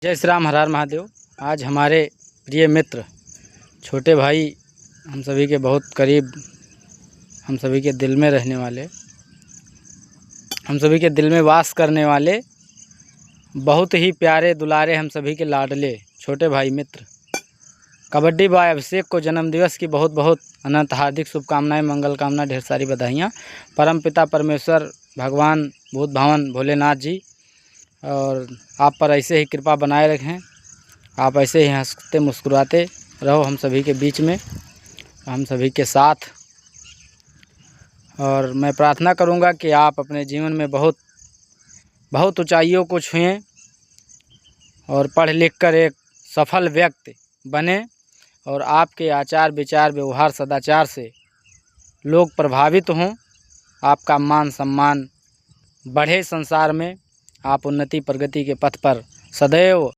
जय श्री राम, हर हर महादेव। आज हमारे प्रिय मित्र, छोटे भाई, हम सभी के बहुत करीब, हम सभी के दिल में रहने वाले, हम सभी के दिल में वास करने वाले, बहुत ही प्यारे दुलारे, हम सभी के लाडले छोटे भाई मित्र कबड्डी बॉय अभिषेक को जन्मदिवस की बहुत बहुत अनंत हार्दिक शुभकामनाएं, मंगल कामना, ढेर सारी बधाइयाँ। परमपिता परमेश्वर भगवान भूत भावन भोलेनाथ जी और आप पर ऐसे ही कृपा बनाए रखें। आप ऐसे ही हंसते मुस्कुराते रहो हम सभी के बीच में, हम सभी के साथ। और मैं प्रार्थना करूंगा कि आप अपने जीवन में बहुत बहुत ऊंचाइयों को छुएं और पढ़ लिख कर एक सफल व्यक्ति बने और आपके आचार विचार व्यवहार सदाचार से लोग प्रभावित हों, आपका मान सम्मान बढ़े संसार में, आप उन्नति प्रगति के पथ पर सदैव